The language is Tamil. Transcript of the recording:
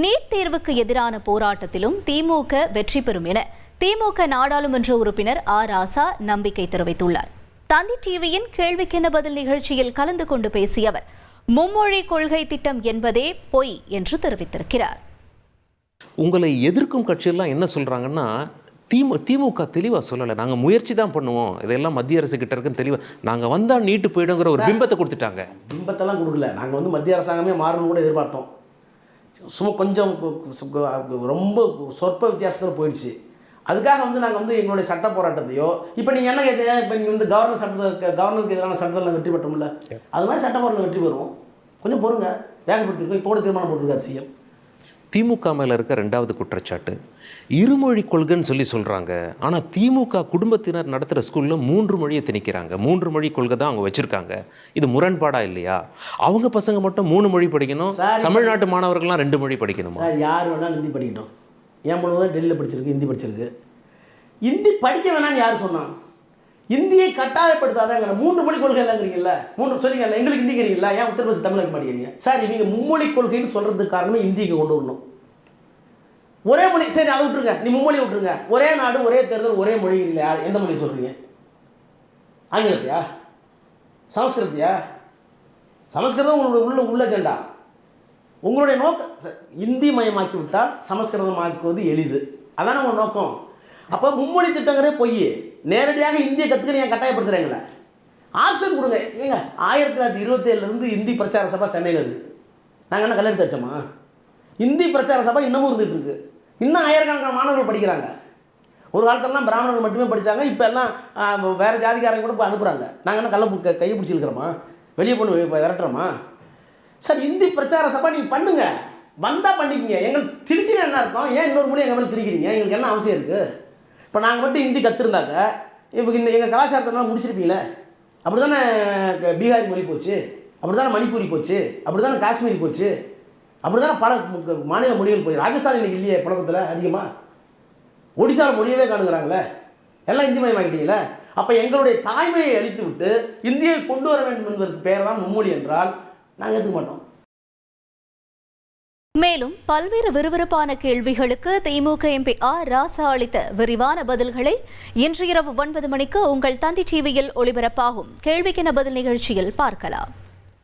நீட் தேர்வுக்கு எதிரான போராட்டத்திலும் திமுக வெற்றி பெறும் என திமுக நாடாளுமன்ற உறுப்பினர் ராசா நம்பிக்கை தெரிவித்துள்ளார். தந்தி டிவியின் கேள்விக்கென பதில் நிகழ்ச்சியில் கலந்து கொண்டு பேசிய அவர், மும்மொழி கொள்கை திட்டம் என்பதே பொய் என்று தெரிவித்திருக்கிறார். உங்களை எதிர்க்கும் கட்சியெல்லாம் என்ன சொல்றாங்கன்னா, திமுக தெளிவாக சொல்லலை, நாங்கள் முயற்சி தான் பண்ணுவோம், இதெல்லாம் மத்திய அரசு கிட்ட இருக்குன்னு தெளிவாக, நாங்கள் வந்தால் நீட்டு போயிடுங்கிற ஒரு பிம்பத்தை கொடுத்துட்டாங்க. பிம்பத்தெல்லாம் கொடுக்கல, நாங்கள் மத்திய அரசாங்கமே மாறணும்னு கூட எதிர்பார்த்தோம். சும்மா கொஞ்சம் ரொம்ப சொற்ப வித்தியாசத்தில் போயிடுச்சு. அதுக்காக நாங்கள் எங்களுடைய சட்ட போராட்டத்தையோ, இப்போ நீங்கள் என்ன கேட்டீங்க, இப்போ நீங்கள் கவர்னருக்கு எதிரான சட்டத்தில் வெற்றி பெற்றோம்ல, அது மாதிரி சட்ட போராட்டம் வெற்றி பெறுவோம். கொஞ்சம் பொறுங்க, வேகப்படுத்திருக்கோம். இப்போ கூட தீர்மானம் போட்டிருக்காரு சிஎம். திமுக மேலே இருக்க ரெண்டாவது குற்றச்சாட்டு, இருமொழி கொள்கைன்னு சொல்லி சொல்கிறாங்க. ஆனால் திமுக குடும்பத்தினர் நடத்துகிற ஸ்கூலில் 3 மொழியை திணிக்கிறாங்க. 3 மொழி கொள்கை தான் அவங்க வச்சுருக்காங்க. இது முரண்பாடா இல்லையா? அவங்க பசங்க மட்டும் 3 மொழி படிக்கணும், தமிழ்நாட்டு மாணவர்கள்லாம் 2 மொழி படிக்கணுமா? சார், யார் வேணாலும் ஹிந்தி படிக்கட்டும். என் பொண்ணு தான் டெல்லியில் படிச்சிருக்கு, ஹிந்தி படிச்சிருக்கு. ஹிந்தி படிக்க வேணான்னு யார் சொன்னாங்க? இந்தியை கட்டாயப்படுத்தாதாங்க. 3 மொழி கொள்கை இல்லைங்கிறீங்கல்ல, 3 சொல்லிங்கல்ல, எங்களுக்கு ஹிந்திங்கிறீங்களா? ஏன் உத்தரப்பிரதேச தமிழ் வைக்க மாட்டேங்கிறீங்க? சார், இவங்க மும்மொழி கொள்கைன்னு சொல்கிறதுக்கு காரணமே இந்திக்கு கொண்டு வரணும். ஒரே மொழி, சரி அதை விட்டுருங்க, நீ மும்மொழி விட்டுருங்க. ஒரே நாடு, ஒரே தேர்தல், ஒரே மொழி இல்லையா? எந்த மொழி சொல்கிறீங்க? ஆங்கிலத்தையா? சமஸ்கிருத்தியா? சமஸ்கிருதம் உங்களுடைய உள்ள அஜெண்டா. உங்களுடைய நோக்கம் இந்தி மயமாக்கி விட்டால் சமஸ்கிருதமாக்குவது எளிது, அதான உங்கள் நோக்கம். அப்போ மும்மொழி திட்டங்கிறதே பொய். நேரடியாக இந்தியை கற்றுக்க நீங்கள் கட்டாயப்படுத்துகிறீங்களே. ஆப்ஷன் கொடுங்க. ஏங்க, 1927 இந்தி பிரச்சார சபா சென்னையில் இருக்குது. நாங்கள் என்ன கல்லெடுத்து வச்சோமா? இந்தி பிரச்சார சபா இன்னமும் இருந்துகிட்டு இருக்கு. இன்னும் ஆயிரக்கணக்கான மாணவர்கள் படிக்கிறாங்க. ஒரு காலத்திலலாம் பிராமணர்கள் மட்டுமே படித்தாங்க, இப்போ எல்லாம் வேறு ஜாதிக்காரங்க கூட இப்போ அனுப்புகிறாங்க. நாங்கள் என்ன கையை பிடிச்சிருக்கிறோமா? வெளியே பொண்ணு விரட்டுறோமா? சார், இந்தி பிரச்சார சபா நீங்கள் பண்ணுங்க, வந்தால் பண்ணிக்கிங்க. எங்களுக்கு திரிச்சினா என்ன அர்த்தம்? ஏன் இன்னொரு மொழி எங்கள் மேலே திரிக்கிறீங்க? எங்களுக்கு என்ன அவசியம் இருக்குது? இப்போ நாங்கள் மட்டும் ஹிந்தி கற்றுருந்தாக்க இப்போ எங்கள் கலாச்சாரத்தெல்லாம் முடிச்சிருப்பீங்களே. அப்படி தானே பீகாரி மொழி போச்சு, அப்படி தானே மணிப்பூரி போச்சு, அப்படி தானே காஷ்மீரி போச்சு, அப்படி தானே பல மாநில மொழிகள் போய். ராஜஸ்தான் இன்னைக்கு இல்லையே புழக்கத்தில் அதிகமாக. ஒடிசாவில் மொழியவே காணுங்கிறாங்களே, எல்லாம் இந்தி மயமாக்கிட்டீங்களே. அப்போ எங்களுடைய தாய்மையை அழித்து விட்டு இந்தியை கொண்டு வர வேண்டும் என்பதற்கு பேர் தான் மும்மொழி என்றால் நாங்கள் ஏற்றுக்க மாட்டோம். மேலும் பல்வேறு விறுவிறுப்பான கேள்விகளுக்கு திமுக எம்பி ராசா அளித்த விரிவான பதில்களை இன்று இரவு 9 மணிக்கு உங்கள் தந்தி டிவியில் ஒளிபரப்பாகும் கேள்விக்கென பதில் நிகழ்ச்சியில் பார்க்கலாம்.